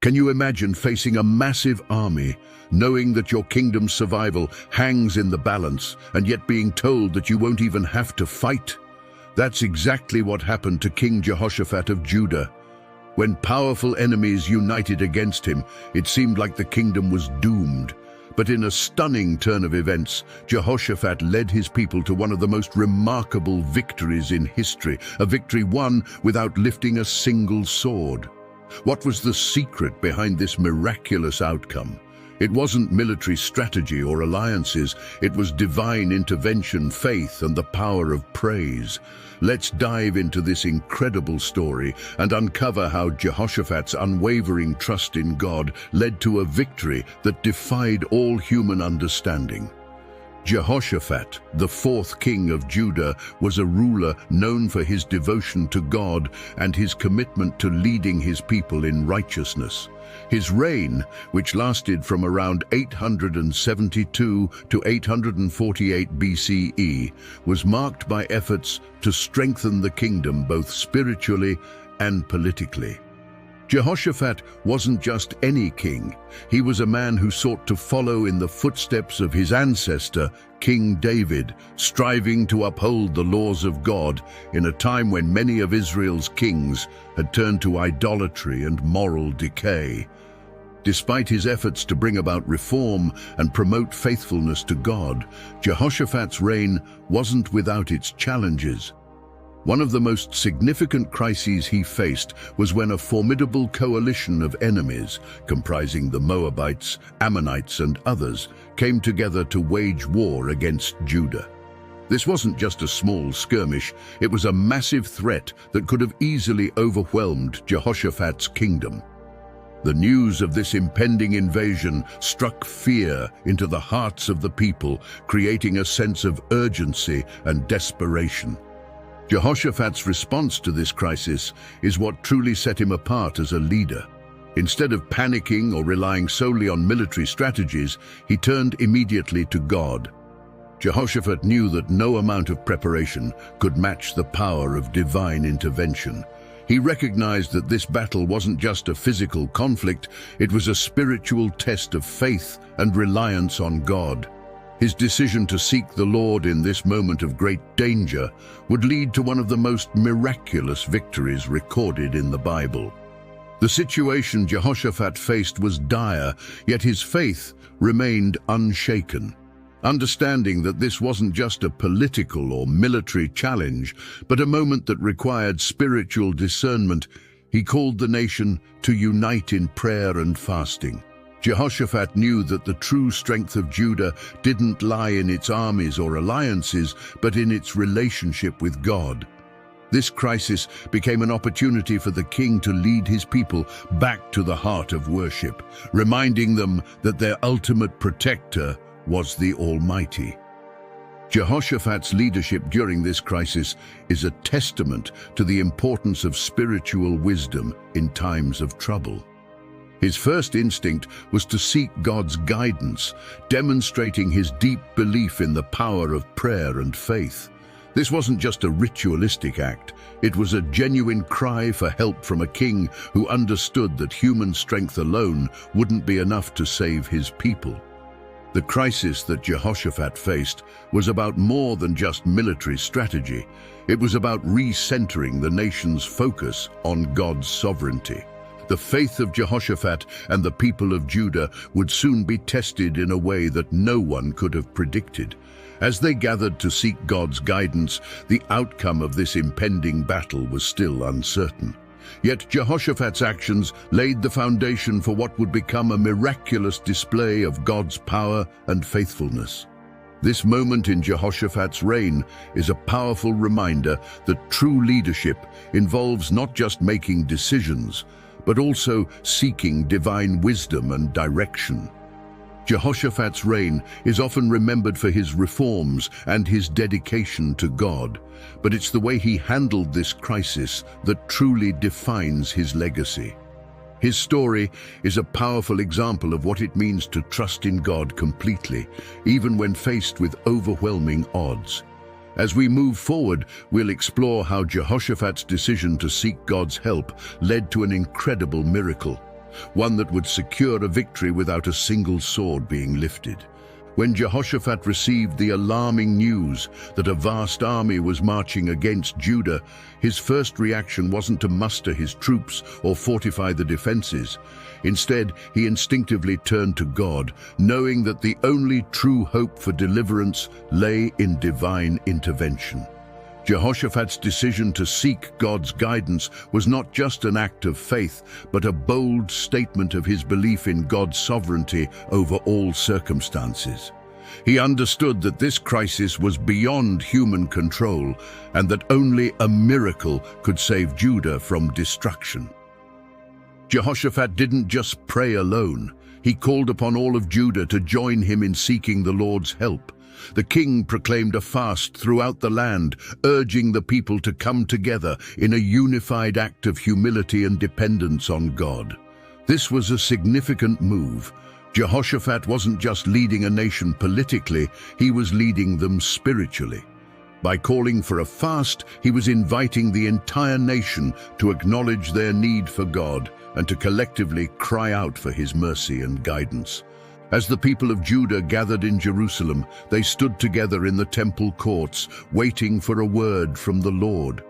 Can you imagine facing a massive army, knowing that your kingdom's survival hangs in the balance, and yet being told that you won't even have to fight? That's exactly what happened to King Jehoshaphat of Judah. When powerful enemies united against him, it seemed like the kingdom was doomed. But in a stunning turn of events, Jehoshaphat led his people to one of the most remarkable victories in history, a victory won without lifting a single sword. What was the secret behind this miraculous outcome? It wasn't military strategy or alliances, it was divine intervention, faith, and the power of praise. Let's dive into this incredible story and uncover how Jehoshaphat's unwavering trust in God led to a victory that defied all human understanding. Jehoshaphat, the fourth king of Judah, was a ruler known for his devotion to God and his commitment to leading his people in righteousness. His reign, which lasted from around 872 to 848 BCE, was marked by efforts to strengthen the kingdom both spiritually and politically. Jehoshaphat wasn't just any king. He was a man who sought to follow in the footsteps of his ancestor, King David, striving to uphold the laws of God in a time when many of Israel's kings had turned to idolatry and moral decay. Despite his efforts to bring about reform and promote faithfulness to God, Jehoshaphat's reign wasn't without its challenges. One of the most significant crises he faced was when a formidable coalition of enemies, comprising the Moabites, Ammonites, and others, came together to wage war against Judah. This wasn't just a small skirmish, it was a massive threat that could have easily overwhelmed Jehoshaphat's kingdom. The news of this impending invasion struck fear into the hearts of the people, creating a sense of urgency and desperation. Jehoshaphat's response to this crisis is what truly set him apart as a leader. Instead of panicking or relying solely on military strategies, he turned immediately to God. Jehoshaphat knew that no amount of preparation could match the power of divine intervention. He recognized that this battle wasn't just a physical conflict, it was a spiritual test of faith and reliance on God. His decision to seek the Lord in this moment of great danger would lead to one of the most miraculous victories recorded in the Bible. The situation Jehoshaphat faced was dire, yet his faith remained unshaken. Understanding that this wasn't just a political or military challenge, but a moment that required spiritual discernment, he called the nation to unite in prayer and fasting. Jehoshaphat knew that the true strength of Judah didn't lie in its armies or alliances, but in its relationship with God. This crisis became an opportunity for the king to lead his people back to the heart of worship, reminding them that their ultimate protector was the Almighty. Jehoshaphat's leadership during this crisis is a testament to the importance of spiritual wisdom in times of trouble. His first instinct was to seek God's guidance, demonstrating his deep belief in the power of prayer and faith. This wasn't just a ritualistic act, it was a genuine cry for help from a king who understood that human strength alone wouldn't be enough to save his people. The crisis that Jehoshaphat faced was about more than just military strategy. It was about recentering the nation's focus on God's sovereignty. The faith of Jehoshaphat and the people of Judah would soon be tested in a way that no one could have predicted. As they gathered to seek God's guidance, the outcome of this impending battle was still uncertain. Yet Jehoshaphat's actions laid the foundation for what would become a miraculous display of God's power and faithfulness. This moment in Jehoshaphat's reign is a powerful reminder that true leadership involves not just making decisions, but also seeking divine wisdom and direction. Jehoshaphat's reign is often remembered for his reforms and his dedication to God, but it's the way he handled this crisis that truly defines his legacy. His story is a powerful example of what it means to trust in God completely, even when faced with overwhelming odds. As we move forward, we'll explore how Jehoshaphat's decision to seek God's help led to an incredible miracle. one that would secure a victory without a single sword being lifted. When Jehoshaphat received the alarming news that a vast army was marching against Judah, his first reaction wasn't to muster his troops or fortify the defenses. Instead, he instinctively turned to God, knowing that the only true hope for deliverance lay in divine intervention. Jehoshaphat's decision to seek God's guidance was not just an act of faith, but a bold statement of his belief in God's sovereignty over all circumstances. He understood that this crisis was beyond human control and that only a miracle could save Judah from destruction. Jehoshaphat didn't just pray alone. He called upon all of Judah to join him in seeking the Lord's help. The king proclaimed a fast throughout the land, urging the people to come together in a unified act of humility and dependence on God. This was a significant move. Jehoshaphat wasn't just leading a nation politically, he was leading them spiritually. By calling for a fast, he was inviting the entire nation to acknowledge their need for God and to collectively cry out for his mercy and guidance. As the people of Judah gathered in Jerusalem, they stood together in the temple courts, waiting for a word from the Lord.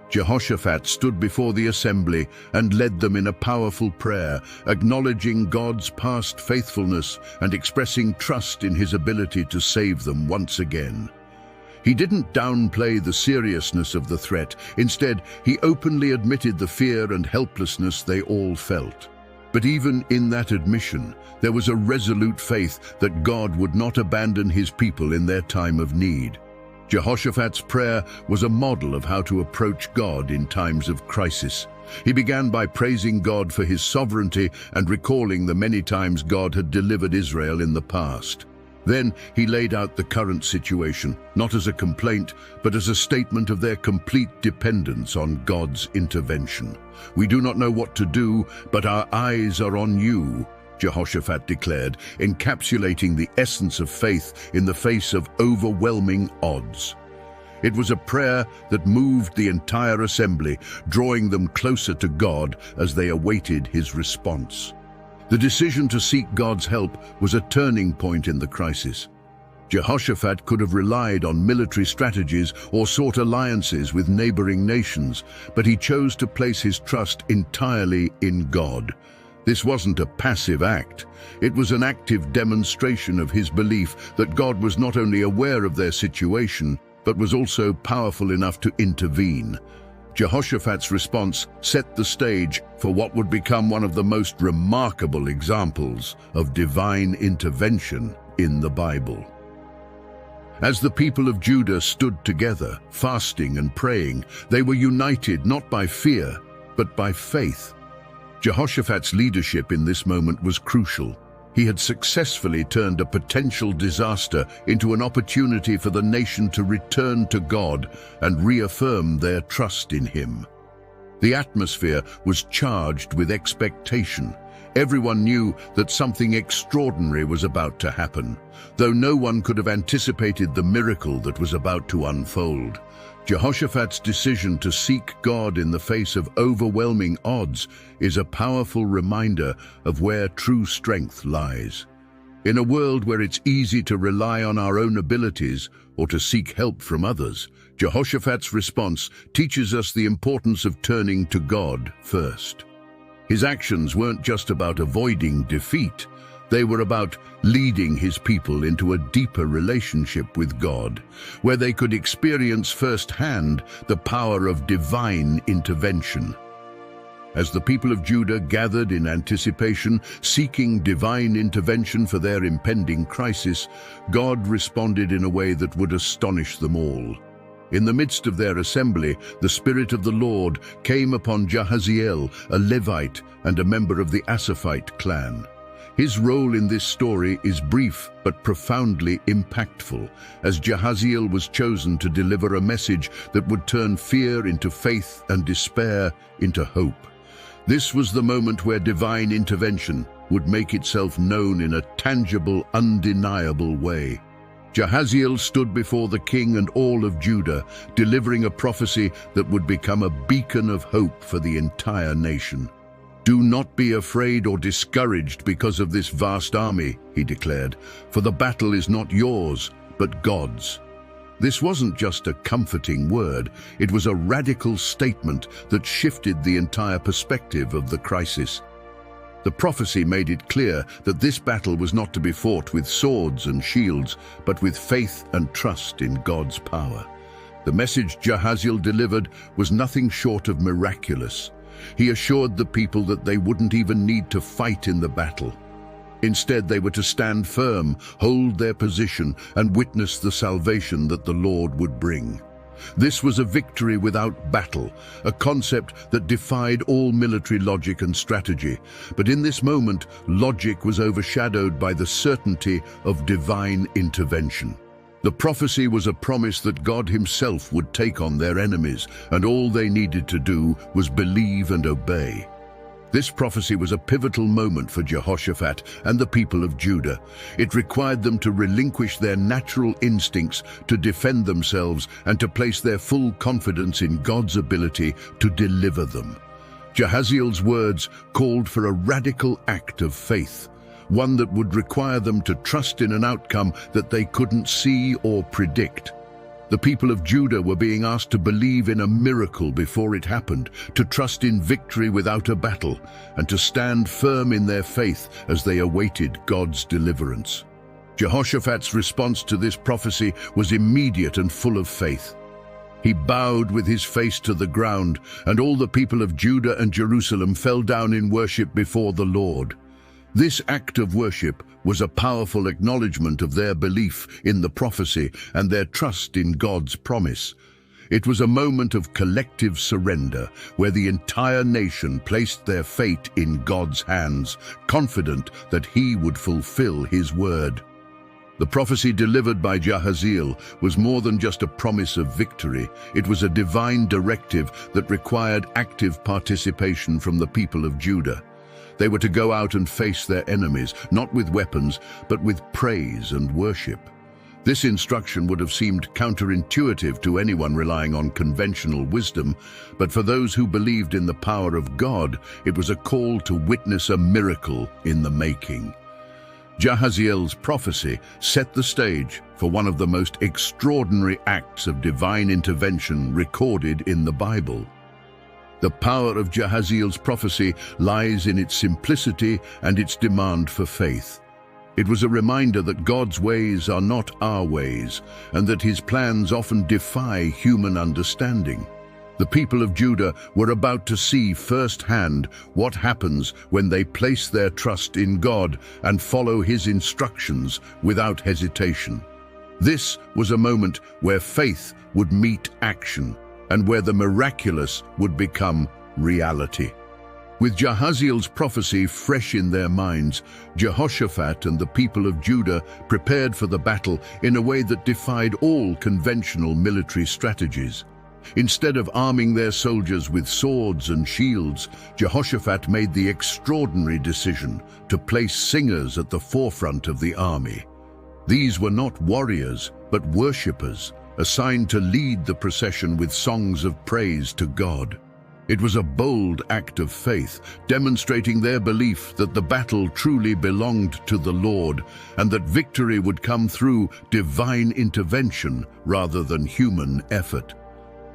Jehoshaphat stood before the assembly and led them in a powerful prayer, acknowledging God's past faithfulness and expressing trust in his ability to save them once again. He didn't downplay the seriousness of the threat. Instead, he openly admitted the fear and helplessness they all felt. But even in that admission, there was a resolute faith that God would not abandon his people in their time of need. Jehoshaphat's prayer was a model of how to approach God in times of crisis. He began by praising God for his sovereignty and recalling the many times God had delivered Israel in the past. Then he laid out the current situation, not as a complaint, but as a statement of their complete dependence on God's intervention. "We do not know what to do, but our eyes are on you," Jehoshaphat declared, encapsulating the essence of faith in the face of overwhelming odds. It was a prayer that moved the entire assembly, drawing them closer to God as they awaited his response. The decision to seek God's help was a turning point in the crisis. Jehoshaphat could have relied on military strategies or sought alliances with neighboring nations, but he chose to place his trust entirely in God. This wasn't a passive act. It was an active demonstration of his belief that God was not only aware of their situation, but was also powerful enough to intervene. Jehoshaphat's response set the stage for what would become one of the most remarkable examples of divine intervention in the Bible. As the people of Judah stood together, fasting and praying, they were united not by fear, but by faith. Jehoshaphat's leadership in this moment was crucial. He had successfully turned a potential disaster into an opportunity for the nation to return to God and reaffirm their trust in him. The atmosphere was charged with expectation. Everyone knew that something extraordinary was about to happen, though no one could have anticipated the miracle that was about to unfold. Jehoshaphat's decision to seek God in the face of overwhelming odds is a powerful reminder of where true strength lies. In a world where it's easy to rely on our own abilities or to seek help from others, Jehoshaphat's response teaches us the importance of turning to God first. His actions weren't just about avoiding defeat. They were about leading his people into a deeper relationship with God, where they could experience firsthand the power of divine intervention. As the people of Judah gathered in anticipation, seeking divine intervention for their impending crisis, God responded in a way that would astonish them all. In the midst of their assembly, the Spirit of the Lord came upon Jahaziel, a Levite and a member of the Asaphite clan. His role in this story is brief but profoundly impactful, as Jahaziel was chosen to deliver a message that would turn fear into faith and despair into hope. This was the moment where divine intervention would make itself known in a tangible, undeniable way. Jahaziel stood before the king and all of Judah, delivering a prophecy that would become a beacon of hope for the entire nation. "Do not be afraid or discouraged because of this vast army," he declared, "for the battle is not yours, but God's." This wasn't just a comforting word, it was a radical statement that shifted the entire perspective of the crisis. The prophecy made it clear that this battle was not to be fought with swords and shields, but with faith and trust in God's power. The message Jahaziel delivered was nothing short of miraculous. He assured the people that they wouldn't even need to fight in the battle. Instead, they were to stand firm, hold their position, and witness the salvation that the Lord would bring. This was a victory without battle, a concept that defied all military logic and strategy. But in this moment, logic was overshadowed by the certainty of divine intervention. The prophecy was a promise that God himself would take on their enemies, and all they needed to do was believe and obey. This prophecy was a pivotal moment for Jehoshaphat and the people of Judah. It required them to relinquish their natural instincts to defend themselves and to place their full confidence in God's ability to deliver them. Jahaziel's words called for a radical act of faith, one that would require them to trust in an outcome that they couldn't see or predict. The people of Judah were being asked to believe in a miracle before it happened, to trust in victory without a battle, and to stand firm in their faith as they awaited God's deliverance. Jehoshaphat's response to this prophecy was immediate and full of faith. He bowed with his face to the ground, and all the people of Judah and Jerusalem fell down in worship before the Lord. This act of worship was a powerful acknowledgement of their belief in the prophecy and their trust in God's promise. It was a moment of collective surrender, where the entire nation placed their fate in God's hands, confident that He would fulfill His word. The prophecy delivered by Jahaziel was more than just a promise of victory. It was a divine directive that required active participation from the people of Judah. They were to go out and face their enemies, not with weapons, but with praise and worship. This instruction would have seemed counterintuitive to anyone relying on conventional wisdom, but for those who believed in the power of God, it was a call to witness a miracle in the making. Jahaziel's prophecy set the stage for one of the most extraordinary acts of divine intervention recorded in the Bible. The power of Jahaziel's prophecy lies in its simplicity and its demand for faith. It was a reminder that God's ways are not our ways, and that His plans often defy human understanding. The people of Judah were about to see firsthand what happens when they place their trust in God and follow His instructions without hesitation. This was a moment where faith would meet action, and where the miraculous would become reality. With Jahaziel's prophecy fresh in their minds, Jehoshaphat and the people of Judah prepared for the battle in a way that defied all conventional military strategies. Instead of arming their soldiers with swords and shields, Jehoshaphat made the extraordinary decision to place singers at the forefront of the army. These were not warriors, but worshippers, assigned to lead the procession with songs of praise to God. It was a bold act of faith, demonstrating their belief that the battle truly belonged to the Lord and that victory would come through divine intervention rather than human effort.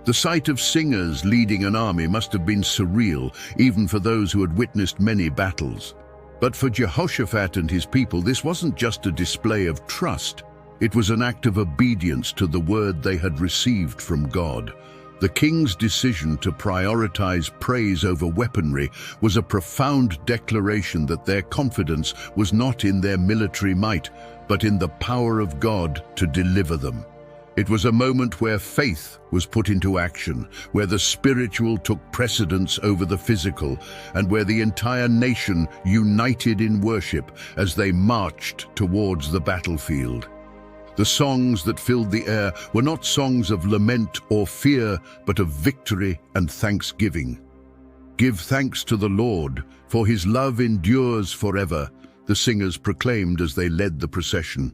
The sight of singers leading an army must have been surreal, even for those who had witnessed many battles. But for Jehoshaphat and his people, this wasn't just a display of trust. It was an act of obedience to the word they had received from God. The king's decision to prioritize praise over weaponry was a profound declaration that their confidence was not in their military might, but in the power of God to deliver them. It was a moment where faith was put into action, where the spiritual took precedence over the physical, and where the entire nation united in worship as they marched towards the battlefield. The songs that filled the air were not songs of lament or fear, but of victory and thanksgiving. "Give thanks to the Lord, for His love endures forever," the singers proclaimed as they led the procession.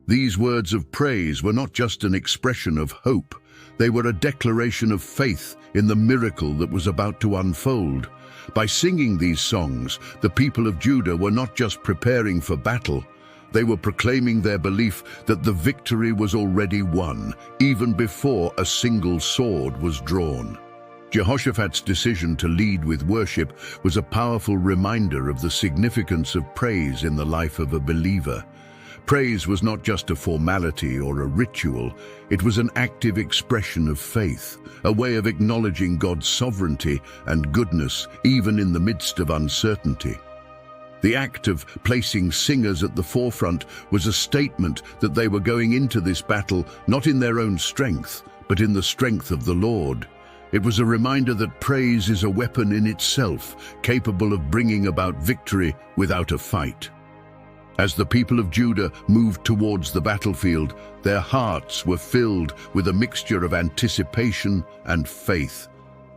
These words of praise were not just an expression of hope, They were a declaration of faith in the miracle that was about to unfold. By singing these songs, the people of Judah were not just preparing for battle, they were proclaiming their belief that the victory was already won, even before a single sword was drawn. Jehoshaphat's decision to lead with worship was a powerful reminder of the significance of praise in the life of a believer. Praise was not just a formality or a ritual, it was an active expression of faith, a way of acknowledging God's sovereignty and goodness even in the midst of uncertainty. The act of placing singers at the forefront was a statement that they were going into this battle not in their own strength, but in the strength of the Lord. It was a reminder that praise is a weapon in itself, capable of bringing about victory without a fight. As the people of Judah moved towards the battlefield, their hearts were filled with a mixture of anticipation and faith.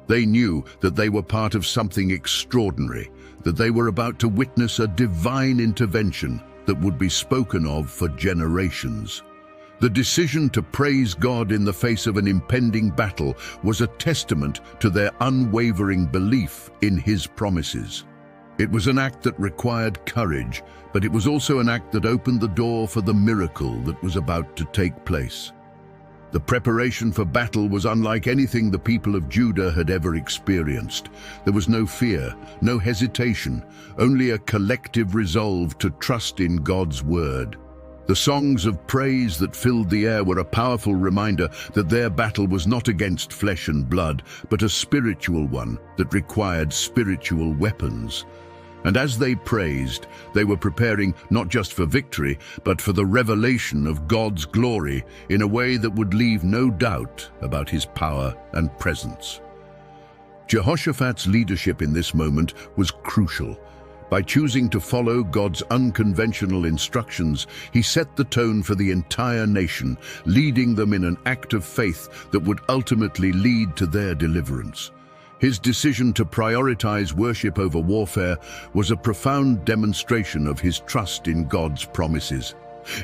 They knew that they were part of something extraordinary, that they were about to witness a divine intervention that would be spoken of for generations. The decision to praise God in the face of an impending battle was a testament to their unwavering belief in His promises. It was an act that required courage, but it was also an act that opened the door for the miracle that was about to take place. The preparation for battle was unlike anything the people of Judah had ever experienced. There was no fear, no hesitation, only a collective resolve to trust in God's word. The songs of praise that filled the air were a powerful reminder that their battle was not against flesh and blood, but a spiritual one that required spiritual weapons. And as they praised, they were preparing not just for victory, but for the revelation of God's glory in a way that would leave no doubt about His power and presence. Jehoshaphat's leadership in this moment was crucial. By choosing to follow God's unconventional instructions, he set the tone for the entire nation, leading them in an act of faith that would ultimately lead to their deliverance. His decision to prioritize worship over warfare was a profound demonstration of his trust in God's promises.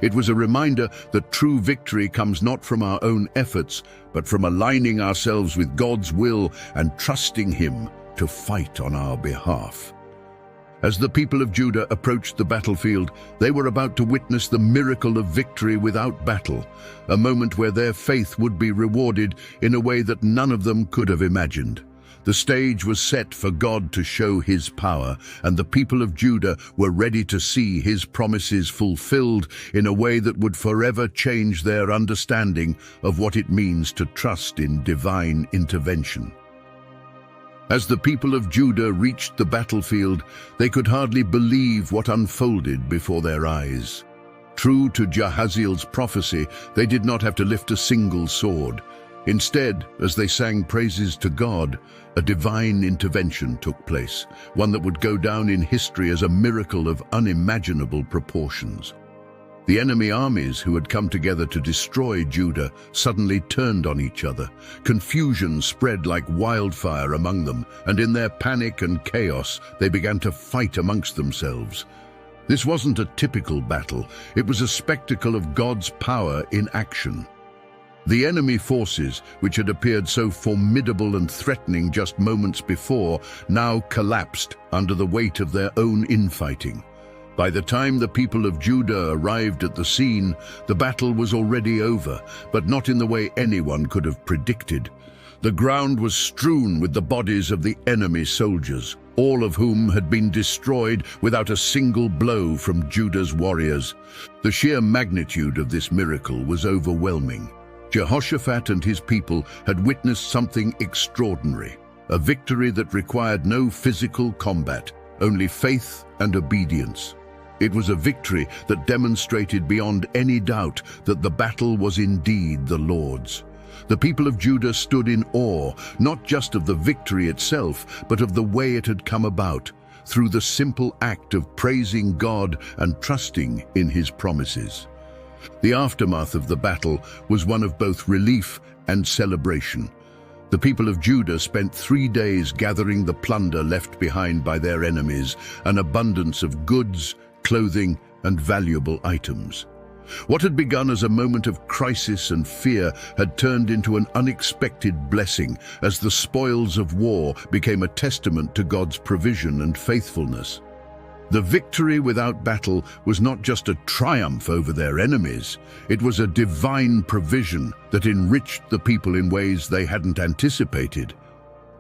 It was a reminder that true victory comes not from our own efforts, but from aligning ourselves with God's will and trusting Him to fight on our behalf. As the people of Judah approached the battlefield, they were about to witness the miracle of victory without battle, a moment where their faith would be rewarded in a way that none of them could have imagined. The stage was set for God to show His power, and the people of Judah were ready to see His promises fulfilled in a way that would forever change their understanding of what it means to trust in divine intervention. As the people of Judah reached the battlefield, they could hardly believe what unfolded before their eyes. True to Jahaziel's prophecy, they did not have to lift a single sword. Instead, as they sang praises to God, a divine intervention took place, one that would go down in history as a miracle of unimaginable proportions. The enemy armies who had come together to destroy Judah suddenly turned on each other. Confusion spread like wildfire among them, and in their panic and chaos, they began to fight amongst themselves. This wasn't a typical battle. It was a spectacle of God's power in action. The enemy forces, which had appeared so formidable and threatening just moments before, now collapsed under the weight of their own infighting. By the time the people of Judah arrived at the scene, the battle was already over, but not in the way anyone could have predicted. The ground was strewn with the bodies of the enemy soldiers, all of whom had been destroyed without a single blow from Judah's warriors. The sheer magnitude of this miracle was overwhelming. Jehoshaphat and his people had witnessed something extraordinary, a victory that required no physical combat, only faith and obedience. It was a victory that demonstrated beyond any doubt that the battle was indeed the Lord's. The people of Judah stood in awe, not just of the victory itself, but of the way it had come about, through the simple act of praising God and trusting in His promises. The aftermath of the battle was one of both relief and celebration. The people of Judah spent 3 days gathering the plunder left behind by their enemies, an abundance of goods, clothing, and valuable items. What had begun as a moment of crisis and fear had turned into an unexpected blessing as the spoils of war became a testament to God's provision and faithfulness. The victory without battle was not just a triumph over their enemies, it was a divine provision that enriched the people in ways they hadn't anticipated.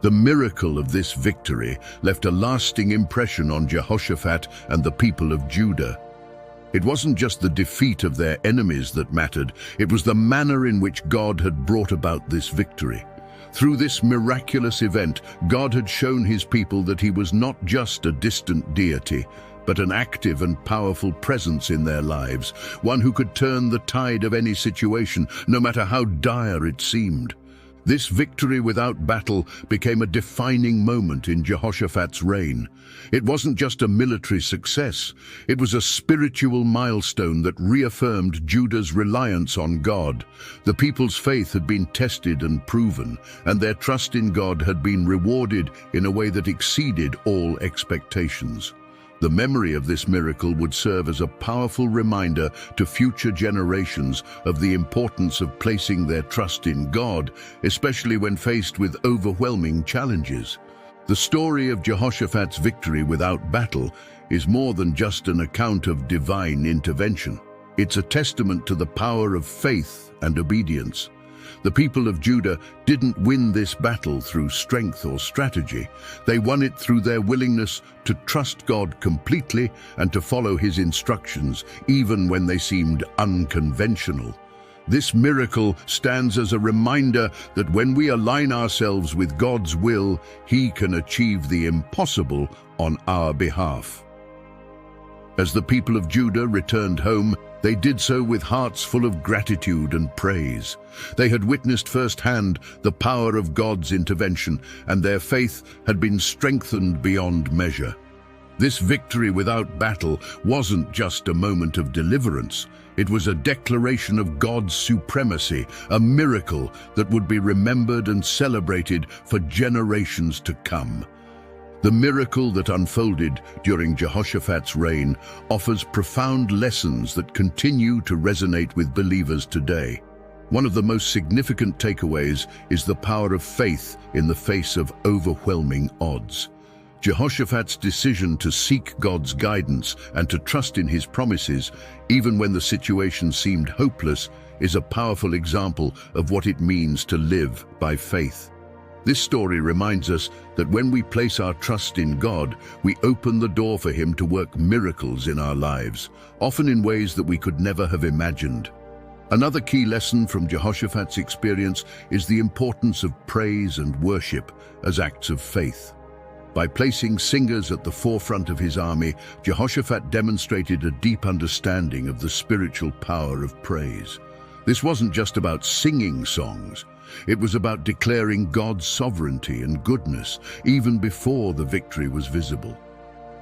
The miracle of this victory left a lasting impression on Jehoshaphat and the people of Judah. It wasn't just the defeat of their enemies that mattered, it was the manner in which God had brought about this victory. Through this miraculous event, God had shown his people that he was not just a distant deity, but an active and powerful presence in their lives, one who could turn the tide of any situation, no matter how dire it seemed. This victory without battle became a defining moment in Jehoshaphat's reign. It wasn't just a military success, it was a spiritual milestone that reaffirmed Judah's reliance on God. The people's faith had been tested and proven, and their trust in God had been rewarded in a way that exceeded all expectations. The memory of this miracle would serve as a powerful reminder to future generations of the importance of placing their trust in God, especially when faced with overwhelming challenges. The story of Jehoshaphat's victory without battle is more than just an account of divine intervention. It's a testament to the power of faith and obedience. The people of Judah didn't win this battle through strength or strategy. They won it through their willingness to trust God completely and to follow his instructions, even when they seemed unconventional. This miracle stands as a reminder that when we align ourselves with God's will, he can achieve the impossible on our behalf. As the people of Judah returned home, they did so with hearts full of gratitude and praise. They had witnessed firsthand the power of God's intervention, and their faith had been strengthened beyond measure. This victory without battle wasn't just a moment of deliverance. It was a declaration of God's supremacy, a miracle that would be remembered and celebrated for generations to come. The miracle that unfolded during Jehoshaphat's reign offers profound lessons that continue to resonate with believers today. One of the most significant takeaways is the power of faith in the face of overwhelming odds. Jehoshaphat's decision to seek God's guidance and to trust in his promises, even when the situation seemed hopeless, is a powerful example of what it means to live by faith. This story reminds us that when we place our trust in God, we open the door for him to work miracles in our lives, often in ways that we could never have imagined. Another key lesson from Jehoshaphat's experience is the importance of praise and worship as acts of faith. By placing singers at the forefront of his army, Jehoshaphat demonstrated a deep understanding of the spiritual power of praise. This wasn't just about singing songs. It was about declaring God's sovereignty and goodness even before the victory was visible.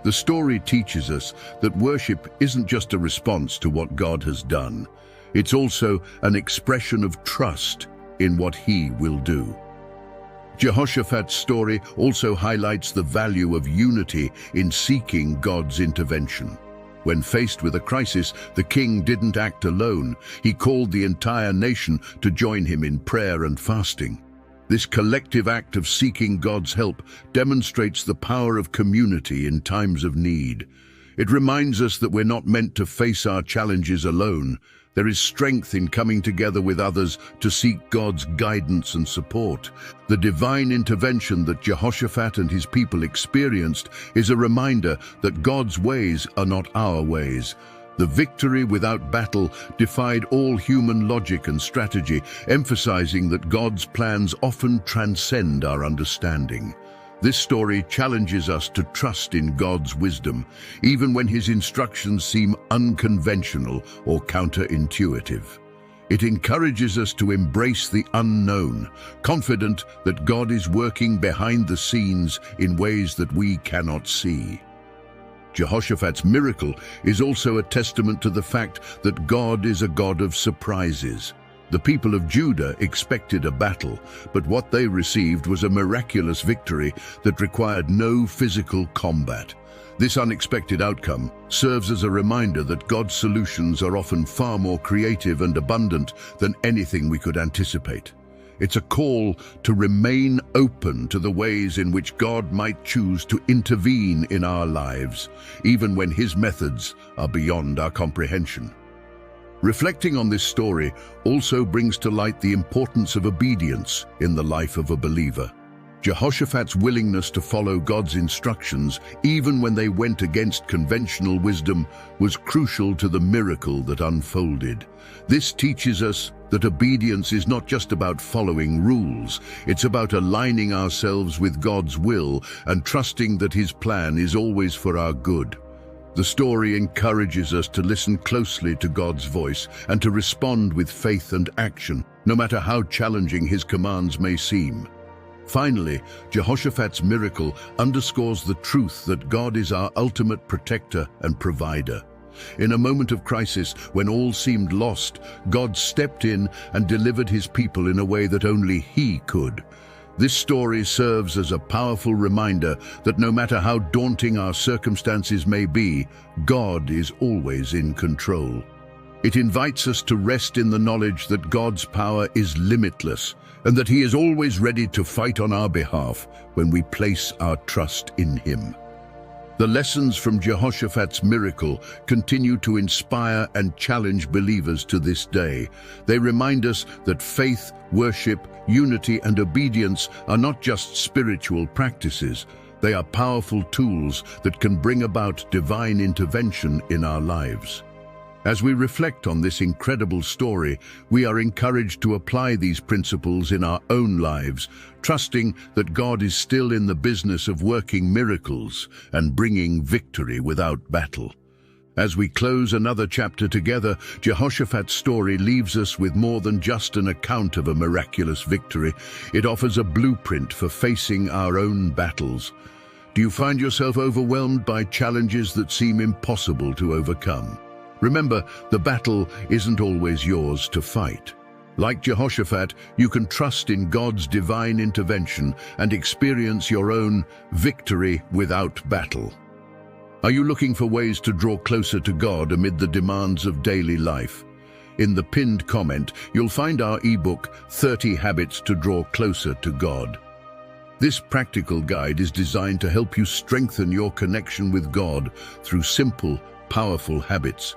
The story teaches us that worship isn't just a response to what God has done. It's also an expression of trust in what he will do. Jehoshaphat's story also highlights the value of unity in seeking God's intervention. When faced with a crisis, the king didn't act alone. He called the entire nation to join him in prayer and fasting. This collective act of seeking God's help demonstrates the power of community in times of need. It reminds us that we're not meant to face our challenges alone. There is strength in coming together with others to seek God's guidance and support. The divine intervention that Jehoshaphat and his people experienced is a reminder that God's ways are not our ways. The victory without battle defied all human logic and strategy, emphasizing that God's plans often transcend our understanding. This story challenges us to trust in God's wisdom, even when his instructions seem unconventional or counterintuitive. It encourages us to embrace the unknown, confident that God is working behind the scenes in ways that we cannot see. Jehoshaphat's miracle is also a testament to the fact that God is a God of surprises. The people of Judah expected a battle, but what they received was a miraculous victory that required no physical combat. This unexpected outcome serves as a reminder that God's solutions are often far more creative and abundant than anything we could anticipate. It's a call to remain open to the ways in which God might choose to intervene in our lives, even when His methods are beyond our comprehension. Reflecting on this story also brings to light the importance of obedience in the life of a believer. Jehoshaphat's willingness to follow God's instructions, even when they went against conventional wisdom, was crucial to the miracle that unfolded. This teaches us that obedience is not just about following rules, it's about aligning ourselves with God's will and trusting that His plan is always for our good. The story encourages us to listen closely to God's voice and to respond with faith and action, no matter how challenging His commands may seem. Finally, Jehoshaphat's miracle underscores the truth that God is our ultimate protector and provider. In a moment of crisis, when all seemed lost, God stepped in and delivered His people in a way that only He could. This story serves as a powerful reminder that no matter how daunting our circumstances may be, God is always in control. It invites us to rest in the knowledge that God's power is limitless and that He is always ready to fight on our behalf when we place our trust in Him. The lessons from Jehoshaphat's miracle continue to inspire and challenge believers to this day. They remind us that faith, worship, unity, and obedience are not just spiritual practices. They are powerful tools that can bring about divine intervention in our lives. As we reflect on this incredible story, we are encouraged to apply these principles in our own lives, trusting that God is still in the business of working miracles and bringing victory without battle. As we close another chapter together, Jehoshaphat's story leaves us with more than just an account of a miraculous victory. It offers a blueprint for facing our own battles. Do you find yourself overwhelmed by challenges that seem impossible to overcome? Remember, the battle isn't always yours to fight. Like Jehoshaphat, you can trust in God's divine intervention and experience your own victory without battle. Are you looking for ways to draw closer to God amid the demands of daily life? In the pinned comment, you'll find our ebook, 30 Habits to Draw Closer to God. This practical guide is designed to help you strengthen your connection with God through simple, powerful habits.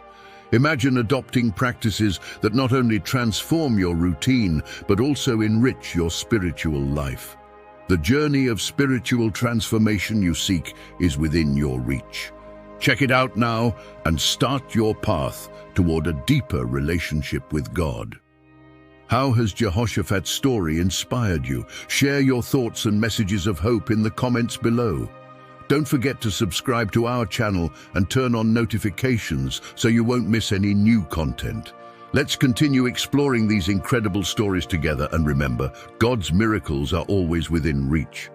Imagine adopting practices that not only transform your routine, but also enrich your spiritual life. The journey of spiritual transformation you seek is within your reach. Check it out now and start your path toward a deeper relationship with God. How has Jehoshaphat's story inspired you? Share your thoughts and messages of hope in the comments below. Don't forget to subscribe to our channel and turn on notifications so you won't miss any new content. Let's continue exploring these incredible stories together, and remember, God's miracles are always within reach.